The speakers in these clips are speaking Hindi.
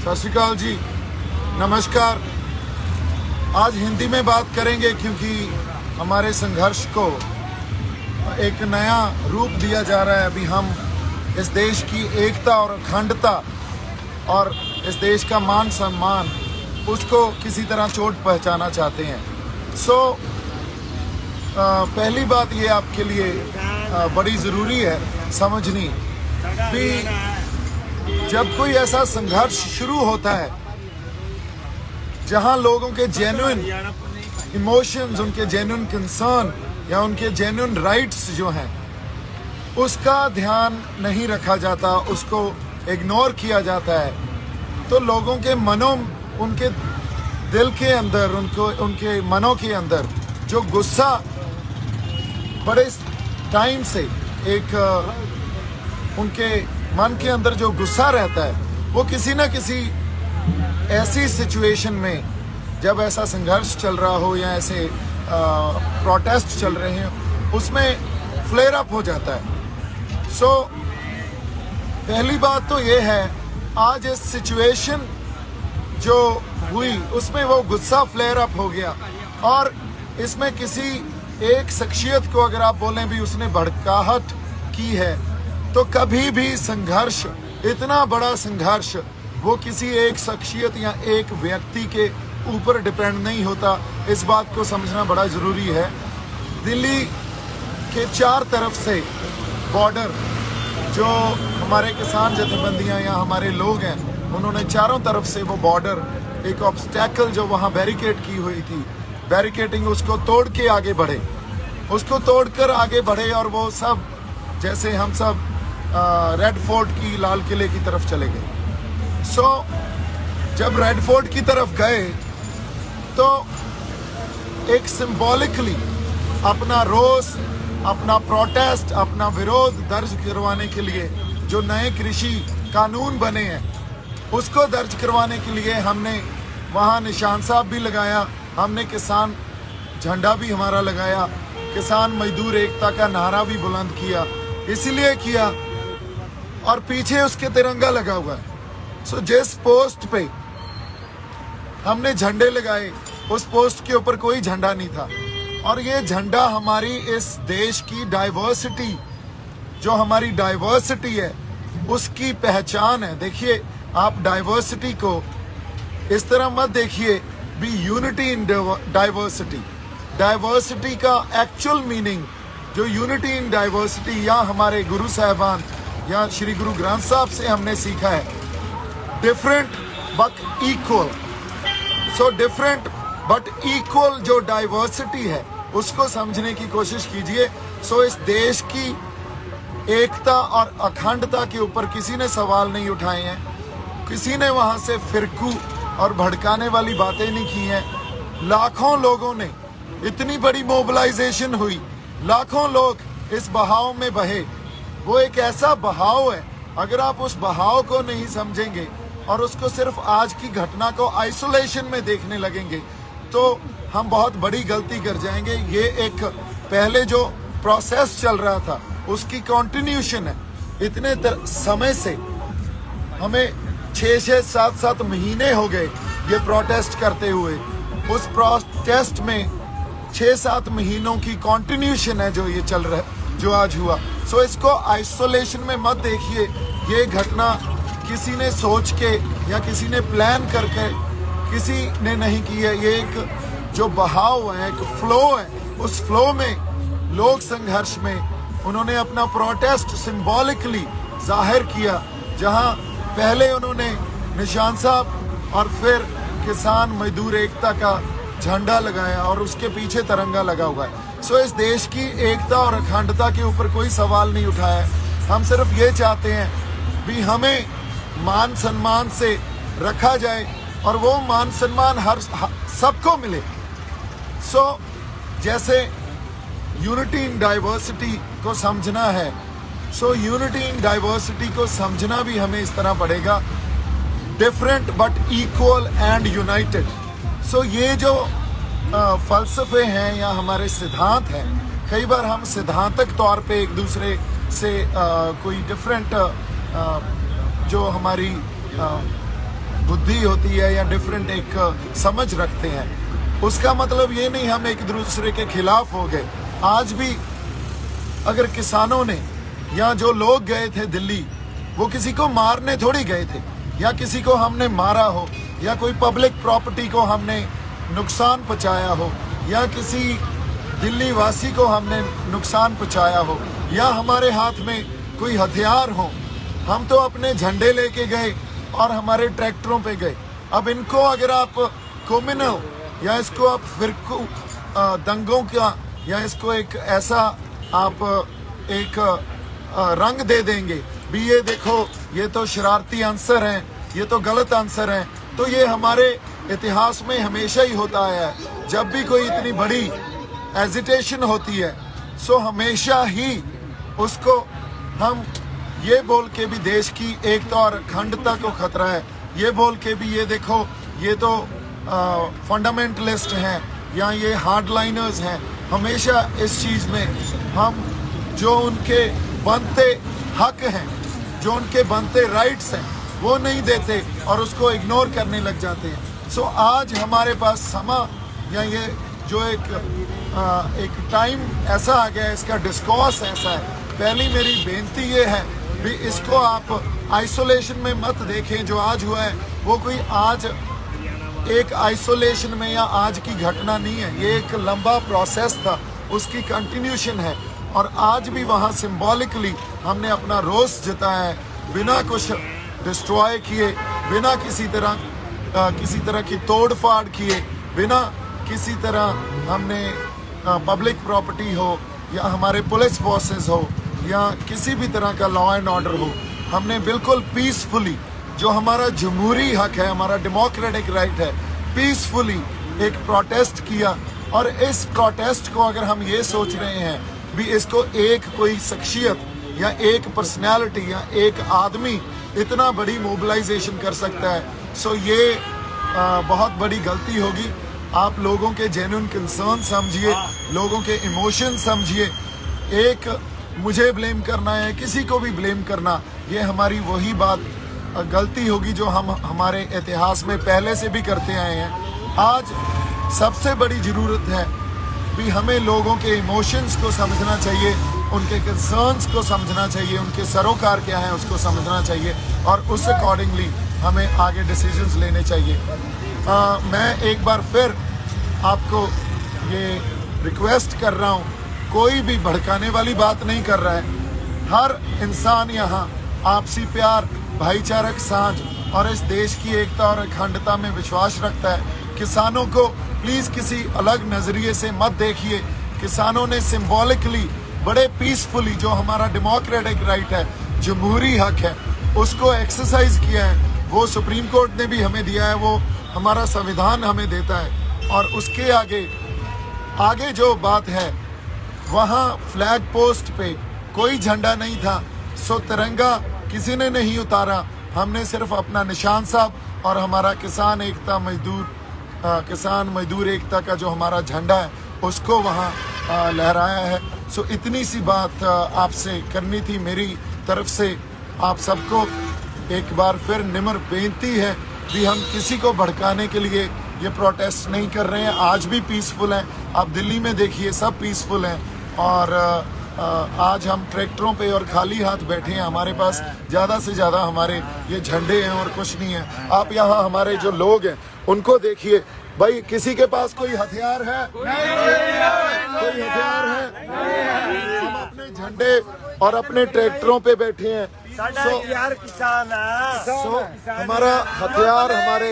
सत श्री अकाल जी, नमस्कार। आज हिंदी में बात करेंगे क्योंकि हमारे संघर्ष को एक नया रूप दिया जा रहा है। अभी हम इस देश की एकता और अखंडता और इस देश का मान सम्मान, उसको किसी तरह चोट पहुंचाना चाहते हैं। पहली बात ये आपके लिए बड़ी ज़रूरी है समझनी कि जब कोई ऐसा संघर्ष शुरू होता है जहां लोगों के जेन्युइन इमोशंस, उनके जेन्युइन कंसर्न या उनके जेन्युइन राइट्स जो हैं उसका ध्यान नहीं रखा जाता, उसको इग्नोर किया जाता है, तो लोगों के मनों, उनके दिल के अंदर, उनके मनों के अंदर जो गुस्सा बड़े टाइम से एक उनके मन के अंदर जो गुस्सा रहता है, वो किसी न किसी ऐसी सिचुएशन में, जब ऐसा संघर्ष चल रहा हो या ऐसे प्रोटेस्ट चल रहे हैं, उसमें फ्लेयर अप हो जाता है। पहली बात तो ये है, आज इस सिचुएशन जो हुई उसमें वो गुस्सा फ्लेयर अप हो गया और इसमें किसी एक शख्सियत को अगर आप बोलें भी उसने भड़काहट की है, तो कभी भी संघर्ष, इतना बड़ा संघर्ष, वो किसी एक शख्सियत या एक व्यक्ति के ऊपर डिपेंड नहीं होता। इस बात को समझना बड़ा ज़रूरी है। दिल्ली के चार तरफ से बॉर्डर, जो हमारे किसान जथेबंदियां या हमारे लोग हैं, उन्होंने चारों तरफ से वो बॉर्डर, एक ऑब्स्टैकल जो वहाँ बैरिकेड की हुई थी, बैरिकेडिंग, उसको तोड़ के आगे बढ़े, उसको तोड़कर आगे बढ़े और वो सब, जैसे हम सब रेड फोर्ट की, लाल किले की तरफ चले गए। जब रेड फोर्ट की तरफ गए तो एक सिंबॉलिकली अपना रोष, अपना प्रोटेस्ट, अपना विरोध दर्ज करवाने के लिए जो नए कृषि कानून बने हैं उसको दर्ज करवाने के लिए हमने वहाँ निशान साहब भी लगाया, हमने किसान झंडा भी हमारा लगाया, किसान मजदूर एकता का नारा भी बुलंद किया। इसीलिए किया और पीछे उसके तिरंगा लगा हुआ है। जिस पोस्ट पे हमने झंडे लगाए उस पोस्ट के ऊपर कोई झंडा नहीं था। और ये झंडा हमारी इस देश की डाइवर्सिटी, जो हमारी डाइवर्सिटी है, उसकी पहचान है। देखिए, आप डाइवर्सिटी को इस तरह मत देखिए भी यूनिटी इन डाइवर्सिटी। डाइवर्सिटी का एक्चुअल मीनिंग, जो यूनिटी इन डाइवर्सिटी या हमारे गुरु साहिबान या श्री गुरु ग्रंथ साहब से हमने सीखा है, different but equal. Different but equal जो डाइवर्सिटी है उसको समझने की कोशिश कीजिए। इस देश की एकता और अखंडता के ऊपर किसी ने सवाल नहीं उठाए हैं, किसी ने वहां से फिरकू और भड़काने वाली बातें नहीं की हैं। लाखों लोगों ने, इतनी बड़ी मोबिलाइजेशन हुई, लाखों लोग इस बहाव में बहे। वो एक ऐसा बहाव है, अगर आप उस बहाव को नहीं समझेंगे और उसको सिर्फ आज की घटना को आइसोलेशन में देखने लगेंगे तो हम बहुत बड़ी गलती कर जाएंगे। ये एक पहले जो प्रोसेस चल रहा था उसकी कंटिन्यूशन है। इतने समय से हमें 6-6, 7-7 महीने हो गए ये प्रोटेस्ट करते हुए। उस प्रोटेस्ट में 6-7 महीनों की कंटिन्यूशन है जो ये चल रहा है, जो आज हुआ। इसको आइसोलेशन में मत देखिए। ये घटना किसी ने सोच के या किसी ने प्लान करके किसी ने नहीं की है। ये एक जो बहाव है, एक फ्लो है, उस फ्लो में लोग संघर्ष में उन्होंने अपना प्रोटेस्ट सिंबॉलिकली जाहिर किया। जहां पहले उन्होंने निशान साहब और फिर किसान मजदूर एकता का झंडा लगाया और उसके पीछे तिरंगा लगा हुआ है। इस देश की एकता और अखंडता के ऊपर कोई सवाल नहीं उठाया। हम सिर्फ ये चाहते हैं भी हमें मान सम्मान से रखा जाए और वो मान सम्मान हर सबको मिले। जैसे यूनिटी इन डाइवर्सिटी को समझना है, यूनिटी इन डाइवर्सिटी को समझना भी हमें इस तरह पड़ेगा, different but equal and United. ये जो फलसफे हैं या हमारे सिद्धांत हैं, कई बार हम सिद्धांतक तौर पे एक दूसरे से कोई डिफरेंट जो हमारी बुद्धि होती है या डिफरेंट एक समझ रखते हैं, उसका मतलब ये नहीं हम एक दूसरे के खिलाफ हो गए। आज भी अगर किसानों ने या जो लोग गए थे दिल्ली, वो किसी को मारने थोड़ी गए थे, या किसी को हमने मारा हो, या कोई पब्लिक प्रॉपर्टी को हमने नुकसान पहुंचाया हो, या किसी दिल्ली वासी को हमने नुकसान पहुंचाया हो, या हमारे हाथ में कोई हथियार हो। हम तो अपने झंडे लेके गए और हमारे ट्रैक्टरों पे गए। अब इनको अगर आप क्रिमिनल या इसको आप फिरकू दंगों का या इसको एक ऐसा आप एक रंग दे देंगे भी, ये देखो ये तो शरारती आंसर हैं, ये तो गलत आंसर हैं, तो ये हमारे इतिहास में हमेशा ही होता है। जब भी कोई इतनी बड़ी एजिटेशन होती है, सो हमेशा ही उसको हम ये बोल के भी देश की एकता और अखंडता को खतरा है, ये बोल के भी ये देखो ये तो फंडामेंटलिस्ट हैं या ये हार्डलाइनर्स हैं, हमेशा इस चीज़ में हम जो उनके बनते हक हैं, जो उनके बनते राइट्स हैं, वो नहीं देते और उसको इग्नोर करने लग जाते हैं। सो आज हमारे पास समा या ये जो एक टाइम ऐसा आ गया है, इसका डिस्कोर्स ऐसा है। पहली मेरी बेनती ये है भी इसको आप आइसोलेशन में मत देखें। जो आज हुआ है वो कोई आज एक आइसोलेशन में या आज की घटना नहीं है, ये एक लंबा प्रोसेस था, उसकी कंटिन्यूशन है। और आज भी वहाँ सिंबॉलिकली हमने अपना रोष जताया है, बिना कुछ डिस्ट्रॉय किए, बिना किसी तरह की तोड़ फाड़ किए, बिना किसी तरह हमने पब्लिक प्रॉपर्टी हो या हमारे पुलिस फोर्सेस हो या किसी भी तरह का लॉ एंड ऑर्डर हो, हमने बिल्कुल पीसफुली, जो हमारा जमहूरी हक है, हमारा डेमोक्रेटिक राइट है, पीसफुली एक प्रोटेस्ट किया। और इस प्रोटेस्ट को अगर हम ये सोच रहे हैं भी इसको एक कोई शख्सियत या एक पर्सनैलिटी या एक आदमी इतना बड़ी मोबिलाइजेशन कर सकता है, सो ये बहुत बड़ी गलती होगी। आप लोगों के जेन्युइन कंसर्न समझिए, लोगों के इमोशन समझिए। एक मुझे ब्लेम करना है, किसी को भी ब्लेम करना, ये हमारी वही बात गलती होगी जो हम हमारे इतिहास में पहले से भी करते आए हैं। आज सबसे बड़ी ज़रूरत है भी हमें लोगों के इमोशंस को समझना चाहिए, उनके कंसर्न्स को समझना चाहिए, उनके सरोकार क्या है उसको समझना चाहिए और उस अकॉर्डिंगली हमें आगे डिसीजंस लेने चाहिए। मैं एक बार फिर आपको ये रिक्वेस्ट कर रहा हूँ, कोई भी भड़काने वाली बात नहीं कर रहा है। हर इंसान यहाँ आपसी प्यार, भाईचारक साझ और इस देश की एकता और अखंडता में विश्वास रखता है। किसानों को प्लीज़ किसी अलग नज़रिए से मत देखिए। किसानों ने सिंबॉलिकली बड़े पीसफुली, जो हमारा डेमोक्रेटिक राइट है, जमहूरी हक है, उसको एक्सरसाइज किया है। वो सुप्रीम कोर्ट ने भी हमें दिया है, वो हमारा संविधान हमें देता है। और उसके आगे जो बात है, वहाँ फ्लैग पोस्ट पे कोई झंडा नहीं था, सो तिरंगा किसी ने नहीं उतारा। हमने सिर्फ अपना निशान साहब और हमारा किसान मजदूर एकता का जो हमारा झंडा है उसको वहाँ लहराया है। सो इतनी सी बात आपसे करनी थी मेरी तरफ से। आप सबको एक बार फिर निम्र बेनती है कि हम किसी को भड़काने के लिए ये प्रोटेस्ट नहीं कर रहे हैं। आज भी पीसफुल हैं, आप दिल्ली में देखिए सब पीसफुल हैं। और आज हम ट्रैक्टरों पे और खाली हाथ बैठे हैं, हमारे पास ज़्यादा से ज़्यादा हमारे ये झंडे हैं और कुछ नहीं है। आप यहाँ हमारे जो लोग हैं उनको देखिए, भाई किसी के पास कोई हथियार है? कोई हथियार है? हम अपने झंडे और अपने ट्रैक्टरों पे बैठे हैं। हमारा हथियार हमारे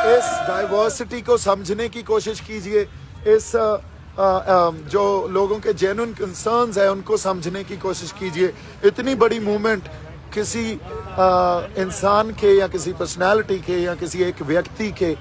इस डाइवर्सिटी को समझने की कोशिश कीजिए। इस जो लोगों के जेन्युइन कंसर्न्स है उनको समझने की कोशिश कीजिए। इतनी बड़ी मूवमेंट किसी इंसान के या किसी पर्सनालिटी के या किसी एक व्यक्ति के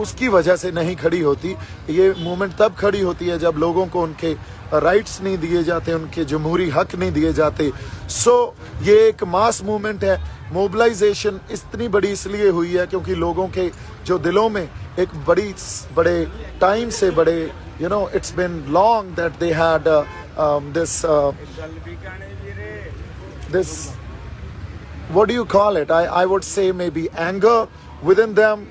उसकी वजह से नहीं खड़ी होती। ये मूवमेंट तब खड़ी होती है जब लोगों को उनके राइट्स नहीं दिए जाते, उनके जमहूरी हक नहीं दिए जाते। सो ये एक मास मूवमेंट है। मोबिलाइजेशन इतनी बड़ी इसलिए हुई है क्योंकि लोगों के जो दिलों में एक बड़े टाइम से it's been long that they had this what do you call it? I would say maybe anger within them.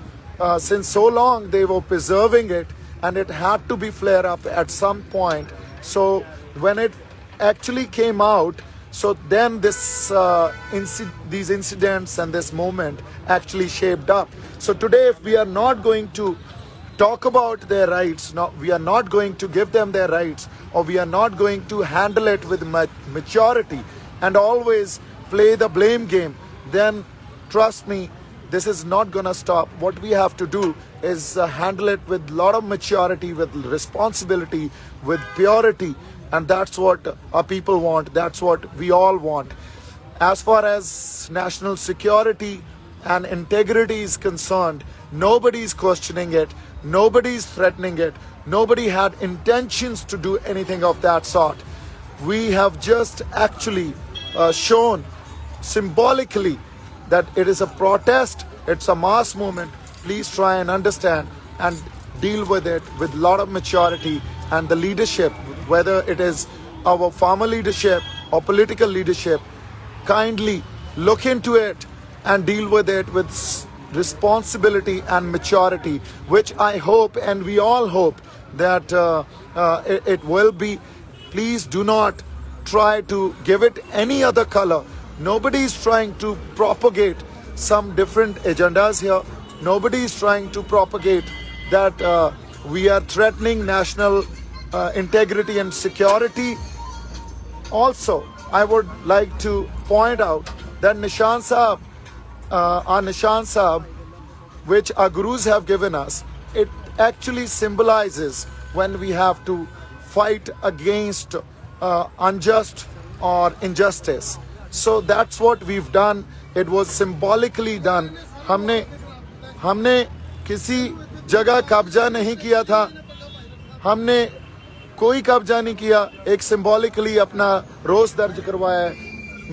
Since so long they were preserving it, and it had to be flare up at some point. So when it actually came out, so then this these incidents and this moment actually shaped up. So today, if we are not going to talk about their rights, we are not going to give them their rights, or we are not going to handle it with maturity and always play the blame game, then trust me, this is not gonna stop. What we have to do is handle it with a lot of maturity, with responsibility, with purity, and that's what our people want. That's what we all want. As far as national security and integrity is concerned, nobody is questioning it, nobody is threatening it, nobody had intentions to do anything of that sort. We have just actually shown symbolically that it is a protest, it's a mass movement. Please try and understand and deal with it with a lot of maturity, and the leadership, whether it is our farmer leadership or political leadership, kindly look into it and deal with it with responsibility and maturity, which I hope and we all hope that it will be. Please do not try to give it any other color. Nobody is trying to propagate some different agendas here. Nobody is trying to propagate that we are threatening national integrity and security. Also, I would like to point out that Nishan Sahib, our Nishan Sahib, which our gurus have given us, it actually symbolizes when we have to fight against unjust or injustice. So that's what we've done. It was symbolically done. हमने किसी जगह कब्जा नहीं किया था, हमने कोई कब्जा नहीं किया, एक सिंबॉलिकली अपना रोष दर्ज करवाया है।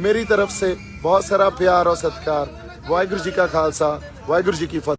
मेरी तरफ से बहुत सारा प्यार और सत्कार। वाहिगुरु जी का खालसा, वाहिगुरु जी की फतेह।